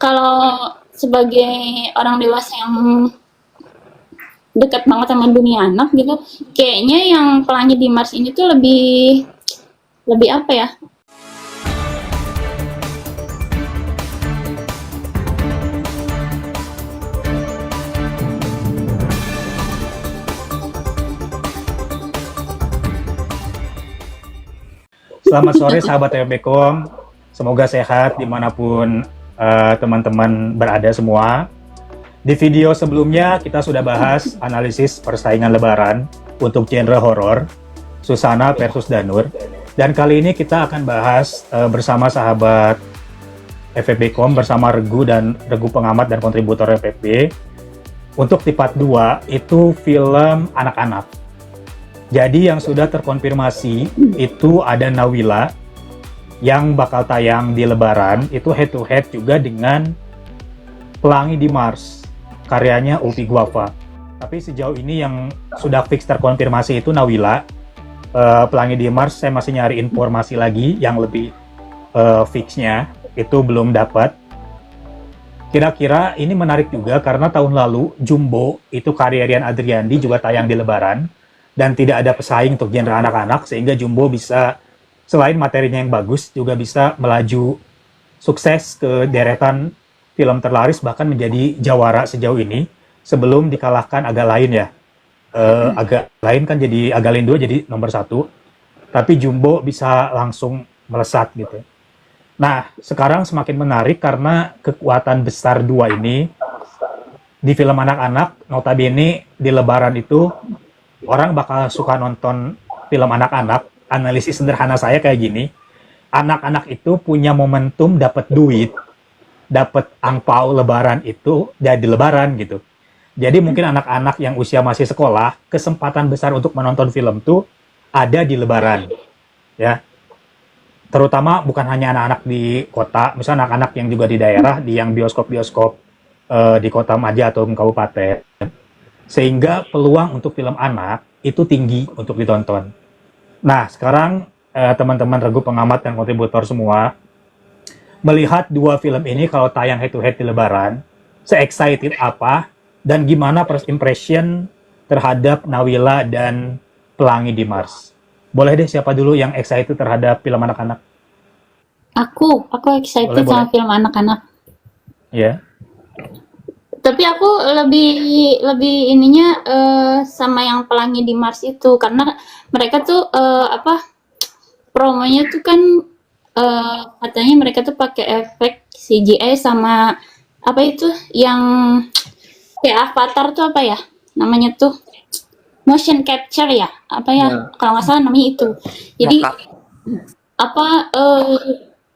Kalau sebagai orang dewasa yang dekat banget sama dunia anak gitu, kayaknya yang Pelangi di Mars ini tuh lebih lebih apa ya? Selamat sore sahabat TMBcom, semoga sehat dimanapun teman-teman berada semua. Di video sebelumnya kita sudah bahas analisis persaingan lebaran untuk genre horor, Susana versus Danur. Dan kali ini kita akan bahas bersama sahabat FFBcom bersama Regu pengamat dan kontributor FFB. Untuk di part 2 itu film anak-anak. Jadi yang sudah terkonfirmasi itu ada Nawila yang bakal tayang di Lebaran, itu head to head juga dengan Pelangi di Mars, karyanya Ulfi Guava. Tapi sejauh ini yang sudah fix terkonfirmasi itu Nawila. Pelangi di Mars saya masih nyari informasi lagi yang lebih fixnya, itu belum dapat. Kira-kira ini menarik juga karena tahun lalu Jumbo itu karya Rian Adriandi juga tayang di Lebaran. Dan tidak ada pesaing untuk genre anak-anak, sehingga Jumbo bisa, selain materinya yang bagus, juga bisa melaju sukses ke deretan film terlaris, bahkan menjadi jawara sejauh ini, sebelum dikalahkan Agak Lain ya. Agak Lain kan jadi Agak Lain 2 jadi nomor 1, tapi Jumbo bisa langsung melesat gitu. Nah, sekarang semakin menarik karena kekuatan besar dua ini, di film anak-anak, notabene di Lebaran itu, orang bakal suka nonton film anak-anak. Analisis sederhana saya kayak gini, anak-anak itu punya momentum dapat duit, dapat angpau lebaran itu jadi lebaran gitu. Jadi mungkin anak-anak yang usia masih sekolah, kesempatan besar untuk menonton film tuh ada di lebaran. Ya. Terutama bukan hanya anak-anak di kota, misalnya anak-anak yang juga di daerah, di yang bioskop-bioskop di kota Maja atau kabupaten. Sehingga peluang untuk film anak itu tinggi untuk ditonton. Nah, sekarang teman-teman Regu pengamat dan kontributor semua, melihat dua film ini kalau tayang head to head di Lebaran, se-excited apa, dan gimana first impression terhadap Nawila dan Pelangi di Mars. Boleh deh, siapa dulu yang excited terhadap film anak-anak? Aku excited Boleh. sama film anak-anak. Ya. Tapi aku lebih ininya sama yang Pelangi di Mars itu, karena mereka tuh promonya tuh kan katanya mereka tuh pakai efek CGI sama apa itu yang kayak Avatar tuh apa ya namanya tuh, motion capture ya apa ya, kalau nggak salah namanya itu. Jadi apa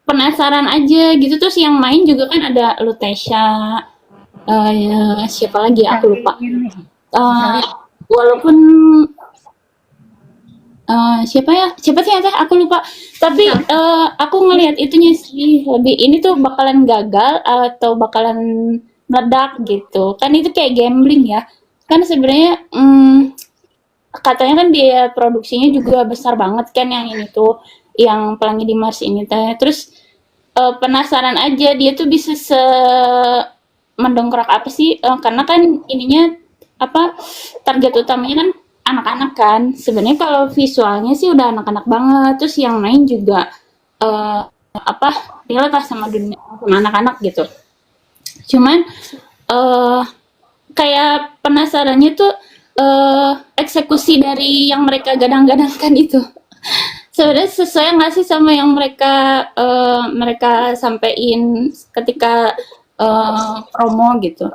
penasaran aja gitu. Terus yang main juga kan ada Lutesha, siapa lagi aku lupa. Walaupun siapa sih ya teh aku lupa. Tapi aku ngelihat itunya sih lebih ini tuh bakalan gagal atau bakalan meledak gitu. Kan itu kayak gambling ya. Kan sebenarnya katanya kan biaya produksinya juga besar banget kan yang ini tuh, yang Pelangi di Mars ini teh. Terus penasaran aja dia tuh bisa mendongkrak apa sih, karena kan ininya apa, target utamanya kan anak-anak kan. Sebenarnya kalau visualnya sih udah anak-anak banget, terus yang main juga relate sama dunia sama anak-anak gitu. Cuman kayak penasarannya tuh eksekusi dari yang mereka gadang-gadangkan itu sebenarnya sesuai nggak sih sama yang mereka sampein ketika promo gitu.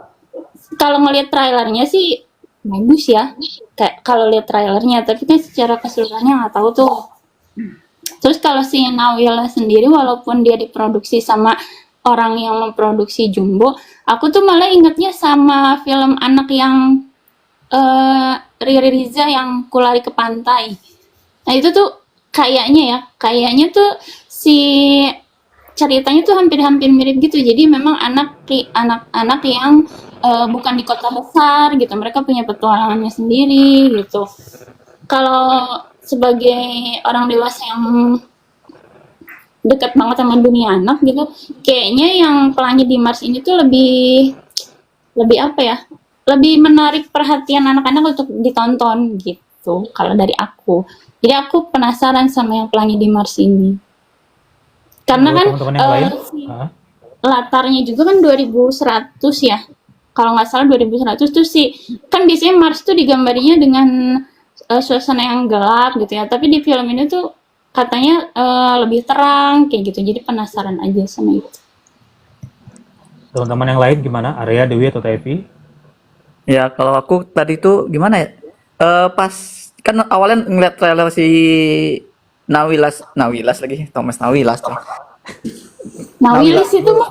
Kalau ngelihat trailernya sih bagus ya, kayak kalau lihat trailernya, tapi kan secara keseluruhannya nggak tahu tuh. Terus kalau si Nawila sendiri, walaupun dia diproduksi sama orang yang memproduksi Jumbo, aku tuh malah ingetnya sama film anak yang Riri Riza yang Kulari ke Pantai. Nah itu tuh kayaknya tuh si ceritanya tuh hampir-hampir mirip gitu. Jadi memang anak-anak yang bukan di kota besar gitu, mereka punya petualangannya sendiri gitu. Kalau sebagai orang dewasa yang dekat banget sama dunia anak gitu. Kayaknya yang Pelangi di Mars ini tuh lebih lebih apa ya? Lebih menarik perhatian anak-anak untuk ditonton gitu kalau dari aku. Jadi aku penasaran sama yang Pelangi di Mars ini. Karena Kalau kan teman-teman yang lain, si ah, latarnya juga kan 2100 ya. Kalau nggak salah 2100 tuh sih kan biasanya Mars tuh digambarinya dengan suasana yang gelap gitu ya. Tapi di film ini tuh katanya lebih terang kayak gitu. Jadi penasaran aja sama itu. teman-teman yang lain gimana? Arya, Dewi atau Tevi? Ya, kalau aku tadi tuh gimana ya? Pas kan awalnya ngeliat trailer si Nawilas lagi, Thomas Nawilas tuh. Nah, Nawila. Willis itu mah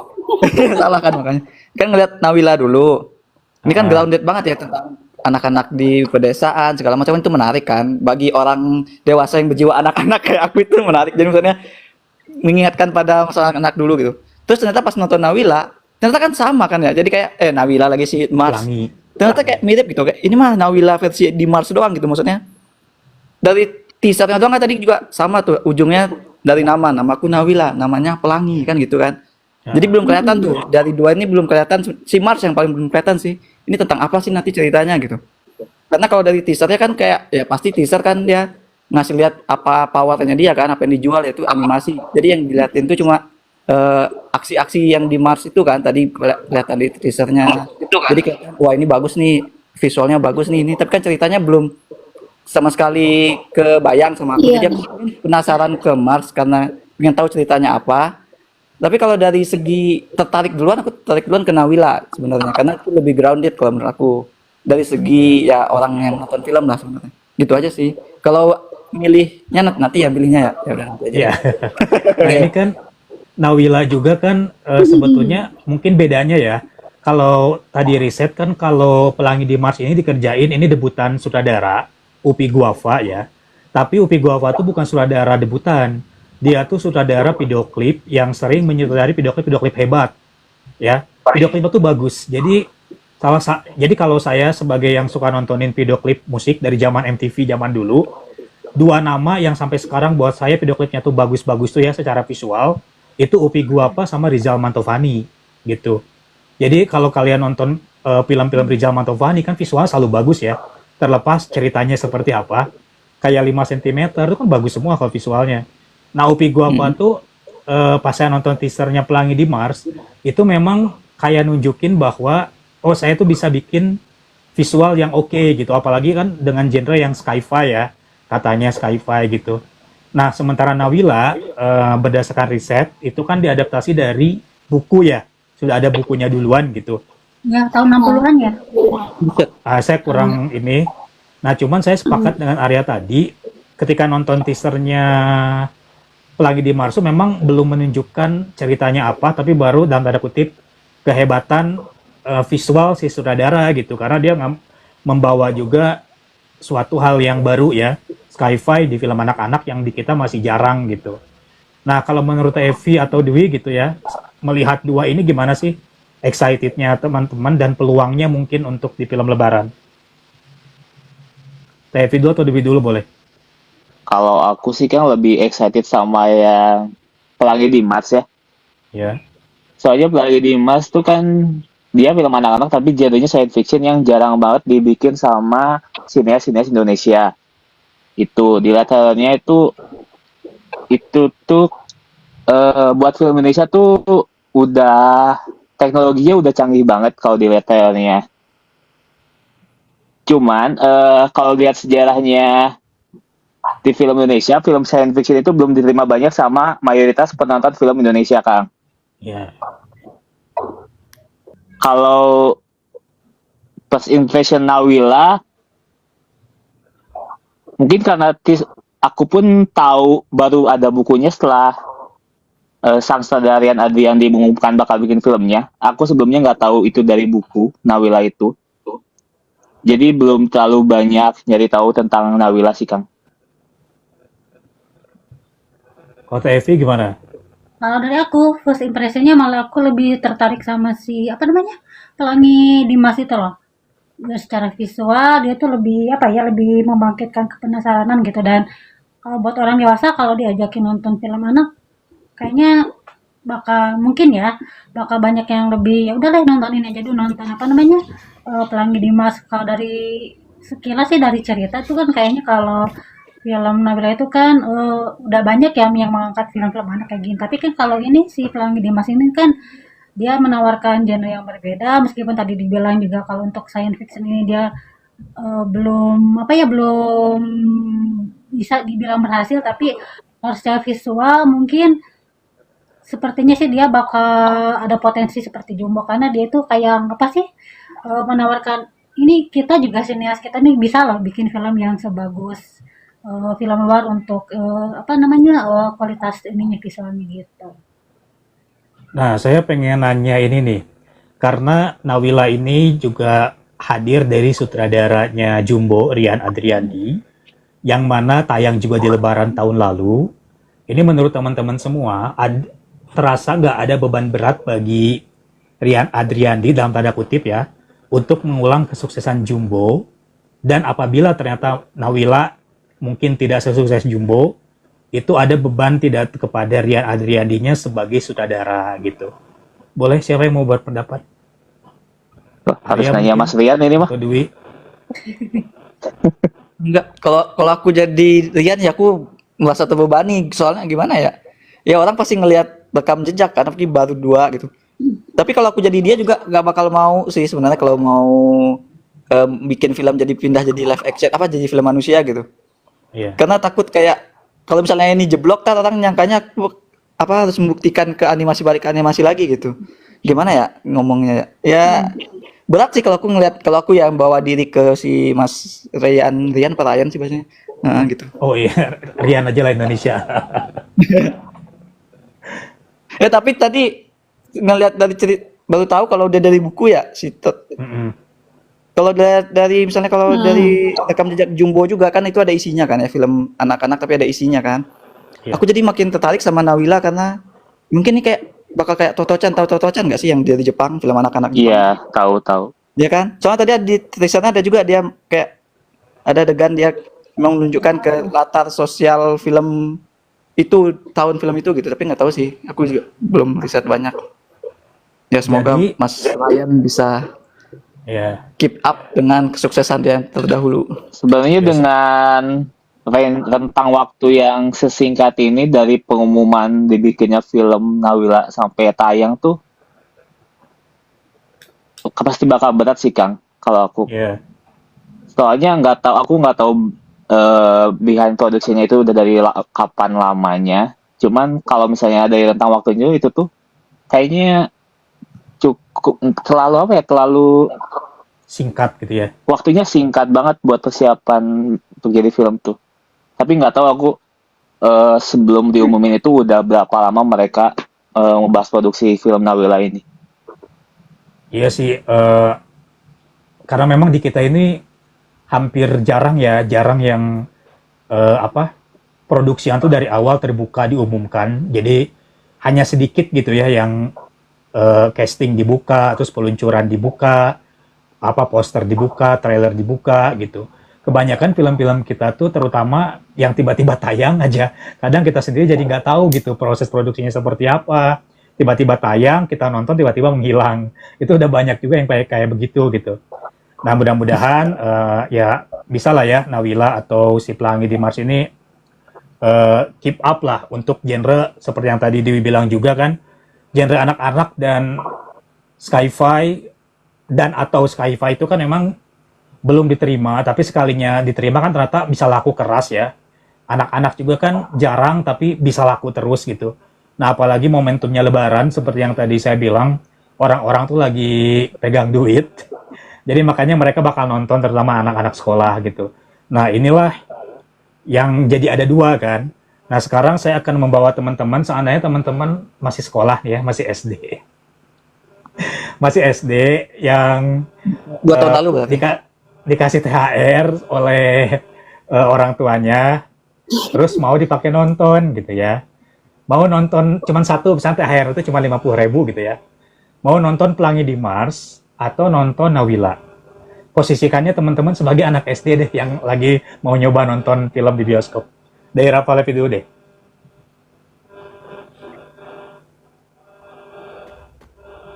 Salah kan makanya. Kan ngeliat Nawila dulu. Ini kan Ah, grounded banget ya tentang anak-anak di pedesaan segala macam, itu menarik kan bagi orang dewasa yang berjiwa anak-anak kayak aku, itu menarik. Jadi misalnya mengingatkan pada masa anak dulu gitu. Terus ternyata pas nonton Nawila, ternyata kan sama kan ya. Jadi kayak Nawila lagi si Mars. Pelangi. Ternyata kayak mirip gitu. Kayak ini mah Nawila versi di Mars doang gitu maksudnya. Dari teasernya doang kan tadi juga sama tuh, ujungnya dari namaku Nawila, namanya Pelangi kan gitu kan. Jadi Ya. belum kelihatan tuh, dari dua ini belum kelihatan, si Mars yang paling belum kelihatan sih. Ini tentang apa sih nanti ceritanya gitu. Karena kalau dari teasernya kan kayak ya pasti teaser kan dia ngasih lihat apa powernya dia kan, apa yang dijual yaitu animasi. Jadi yang dilihatin tuh cuma aksi-aksi yang di Mars itu kan tadi kelihatan di teasernya. Jadi kayak wah ini bagus nih, visualnya bagus nih ini, tapi kan ceritanya belum sama sekali kebayang sama aku. iya. Jadi aku penasaran ke Mars karena ingin tahu ceritanya apa. Tapi kalau dari segi tertarik duluan, aku tertarik duluan ke Nawila sebenarnya karena itu lebih grounded kalau menurut aku. Dari segi ya orang yang nonton film lah sebenarnya. Gitu aja sih. Kalau milihnya nanti ya pilihnya ya. Ya udah nanti aja. Ya. Nah, ini kan Nawila juga kan sebetulnya mungkin bedanya ya. Kalau tadi riset kan kalau Pelangi di Mars ini dikerjain, ini debutan sutradara Upi Guava ya. Tapi Upi Guava tuh bukan sutradara debutan. Dia tuh sutradara video klip yang sering menyutradari video klip hebat ya. Video klip itu bagus. Jadi kalau saya sebagai yang suka nontonin video klip musik dari zaman MTV zaman dulu, dua nama yang sampai sekarang buat saya video klipnya tuh bagus-bagus tuh ya secara visual, itu Upi Guapa sama Rizal Mantovani gitu. Jadi kalau kalian nonton film-film Rizal Mantovani kan visual selalu bagus ya. Terlepas ceritanya seperti apa, kayak 5 cm itu kan bagus semua kalau visualnya. Nah, Upi Guapa tuh pas saya nonton teasernya Pelangi di Mars, itu memang kayak nunjukin bahwa oh saya tuh bisa bikin visual yang oke gitu, apalagi kan dengan genre yang sci-fi ya, katanya sci-fi gitu. Nah, sementara Nawila berdasarkan riset itu kan diadaptasi dari buku ya, sudah ada bukunya duluan gitu. Ya, tahun 60-an ya. Buset. Saya kurang ini. Nah, cuman saya sepakat dengan Arya tadi, ketika nonton teasernya Pelangi di Mars memang belum menunjukkan ceritanya apa, tapi baru dalam tanda kutip kehebatan visual si sutradara gitu, karena dia membawa juga suatu hal yang baru ya, sci-fi di film anak-anak yang di kita masih jarang gitu. Nah, kalau menurut Evi atau Dwi gitu ya, melihat dua ini gimana sih excitednya teman-teman dan peluangnya mungkin untuk di film Lebaran? Evi dulu atau Dwi dulu boleh? Kalau aku sih kan lebih excited sama yang Pelangi di Mars ya. Ya, Soalnya Pelangi di Mars tuh kan dia film anak-anak tapi genrenya science fiction yang jarang banget dibikin sama sineas-sineas Indonesia. Itu di latarnya itu tuh buat film Indonesia tuh udah teknologinya udah canggih banget kalau di latarnya. Cuman kalau lihat sejarahnya di film Indonesia, film science fiction itu belum diterima banyak sama mayoritas penonton film Indonesia, Kang. ya, Kalau first impression Nawila, mungkin karena aku pun tahu baru ada bukunya setelah sang sutradara Adrian mengumumkan bakal bikin filmnya. Aku sebelumnya nggak tahu itu dari buku Nawila itu. Jadi belum terlalu banyak nyari tahu tentang Nawila sih, Kang. kalau Evi gimana? Kalau dari aku, first impression-nya malah aku lebih tertarik sama si, apa namanya, Pelangi di Mars itu loh. Dia secara visual, dia tuh lebih, apa ya, lebih membangkitkan kepenasaranan gitu. Dan kalau buat orang dewasa, kalau diajakin nonton film anak, kayaknya bakal banyak yang lebih ya udah deh nonton ini aja dulu, nonton apa namanya, Pelangi Dimas. Kalau dari sekilas sih dari cerita tuh kan kayaknya kalau film Nabila itu kan udah banyak ya yang mengangkat film-film anak kayak gini. Tapi kan kalau ini si Pelangi Dimas ini kan dia menawarkan genre yang berbeda, meskipun tadi dibilang juga kalau untuk science fiction ini dia belum apa ya, belum bisa dibilang berhasil, tapi kalau secara visual mungkin sepertinya sih dia bakal ada potensi seperti Jumbo, karena dia itu kayak apa sih, menawarkan ini kita juga sinias kita nih bisa loh bikin film yang sebagus film luar untuk apa namanya, kualitas ininya visualnya gitu. Nah, saya pengen nanya ini nih, karena Nawila ini juga hadir dari sutradaranya Jumbo, Rian Adriandi, yang mana tayang juga di Lebaran tahun lalu. Ini menurut teman-teman semua, terasa nggak ada beban berat bagi Rian Adriandi dalam tanda kutip ya, untuk mengulang kesuksesan Jumbo, dan apabila ternyata Nawila mungkin tidak sesukses Jumbo, itu ada beban tidak kepada Rian Adriandinya sebagai sutradara gitu. Boleh siapa yang mau berpendapat? Harus Arya nanya mungkin? Mas Rian ini mah. Atau Dwi? Enggak, kalau aku jadi Rian ya aku merasa terbebani, soalnya gimana ya? Ya orang pasti ngelihat rekam jejak kan, tapi baru 2 gitu. Tapi kalau aku jadi dia juga nggak bakal mau sih sebenarnya kalau mau bikin film jadi pindah jadi live action apa jadi film manusia gitu. Iya. Karena takut kayak kalau misalnya ini jeblok kan orang nyangkanya aku apa harus membuktikan ke animasi balik ke animasi lagi gitu. Gimana ya ngomongnya ya? Ya berat sih kalau aku ngelihat, kalau aku yang bawa diri ke si Mas Rian Parayan sih bahasanya. Nah, gitu. Oh iya, Rian aja lah Indonesia. Ya tapi tadi ngelihat dari cerita baru tahu kalau udah dari buku ya si Mm-mm. kalau dari misalnya kalau dari rekam jejak Jumbo juga kan itu ada isinya kan ya, film anak-anak tapi ada isinya kan. Iya. Aku jadi makin tertarik sama Nawila karena mungkin ini kayak bakal kayak Toto-chan, tahu Toto-chan nggak sih yang dari Jepang, film anak-anak Jepang? Iya, tahu. Iya kan? Soalnya tadi di tulisannya ada juga dia kayak ada adegan dia menunjukkan ke latar sosial film itu, tahun film itu gitu, tapi nggak tahu sih. Aku juga belum riset banyak. Ya semoga Jadi- Mas Ryan bisa Iya. keep up dengan kesuksesan dia yang terdahulu. Sebenarnya dengan rentang waktu yang sesingkat ini dari pengumuman dibikinnya film Nawila sampai tayang tuh pasti bakal berat sih Kang kalau aku. Iya. Soalnya aku nggak tahu behind produksinya itu udah dari kapan lamanya. Cuman kalau misalnya dari rentang waktunya itu tuh kayaknya cukup terlalu Singkat gitu ya. waktunya singkat banget buat persiapan untuk jadi film tuh. Tapi nggak tahu aku sebelum diumumin itu udah berapa lama mereka membahas produksi film Nawila ini. Iya sih, karena memang di kita ini hampir jarang yang produksian tuh dari awal terbuka diumumkan. Jadi hanya sedikit gitu ya yang casting dibuka, terus peluncuran dibuka, poster dibuka, trailer dibuka gitu. Kebanyakan film-film kita tuh terutama yang tiba-tiba tayang aja, kadang kita sendiri jadi nggak tahu gitu proses produksinya seperti apa. Tiba-tiba tayang, kita nonton, tiba-tiba menghilang. Itu udah banyak juga yang kayak begitu gitu. Nah mudah-mudahan ya bisa lah ya Nawila atau si Pelangi Dimas ini keep up lah untuk genre seperti yang tadi Dewi bilang juga kan, genre anak-anak dan sci-fi dan atau sci-fi itu kan emang belum diterima, tapi sekalinya diterima kan ternyata bisa laku keras ya. Anak-anak juga kan jarang tapi bisa laku terus gitu. Nah apalagi momentumnya Lebaran seperti yang tadi saya bilang, orang-orang tuh lagi pegang duit. Jadi makanya mereka bakal nonton terutama anak-anak sekolah gitu. Nah inilah yang jadi ada 2 kan. Nah sekarang saya akan membawa teman-teman, seandainya teman-teman masih sekolah ya, masih SD. Masih SD yang 2 tahun lalu berarti. dikasih THR oleh orang tuanya, terus mau dipakai nonton gitu ya. Mau nonton cuman satu, misalnya THR itu cuma 50.000 gitu ya. Mau nonton Pelangi Dimas atau nonton Nawila. Posisikannya teman-teman sebagai anak SD deh yang lagi mau nyoba nonton film di bioskop. Dari Rafa Levi dulu deh.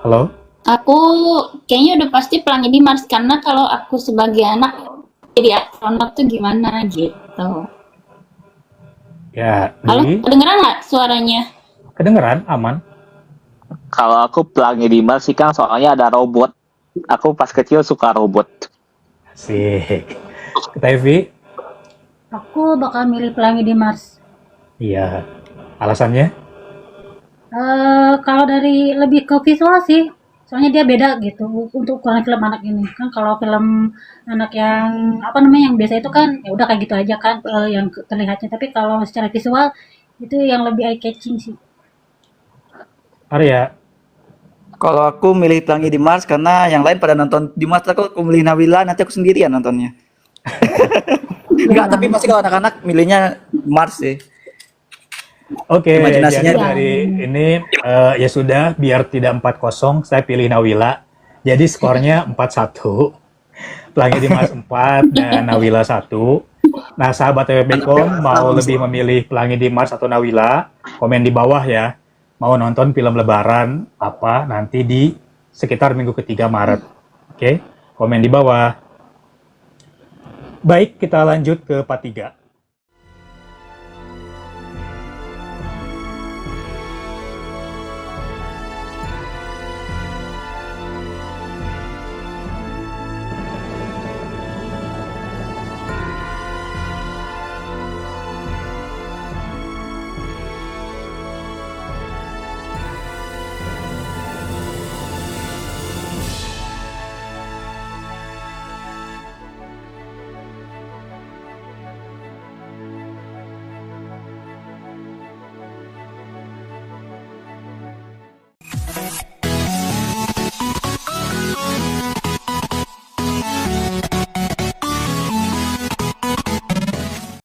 Halo? Aku kayaknya udah pasti Pelangi di Mars karena kalau aku sebagai anak jadi astronot tuh gimana gitu. Ya, Halo, Dwi, kedengeran nggak suaranya? kedengeran? Aman? Kalau aku Pelangi di Mars sih Kang, soalnya ada robot. Aku pas kecil suka robot. Sih. Kita Evi? Aku bakal milih Pelangi di Mars. Iya. Alasannya? Kalau dari lebih ke visual sih, soalnya dia beda gitu untuk ukuran film anak ini. Kan kalau film anak yang apa namanya yang biasa itu kan ya udah kayak gitu aja kan yang terlihatnya. Tapi kalau secara visual itu yang lebih eye catching sih. Arya? Kalau aku milih Pelangi di Mars karena yang lain pada nonton di Mars, aku milih Nabila, nanti aku sendirian nontonnya. Enggak, tapi pasti kalau anak-anak milihnya Mars sih. Oke, Imajinasinya jadi tuh. dari ini ya sudah, biar tidak 4-0, saya pilih Nawila. Jadi skornya 4-1. Pelangi di Mars 4 dan Nawila 1. Nah, sahabat TWBcom mau lebih memilih Pelangi di Mars atau Nawila? Komen di bawah ya. Mau nonton film Lebaran apa nanti di sekitar minggu ketiga Maret. Oke, komen di bawah. Baik, kita lanjut ke part 3.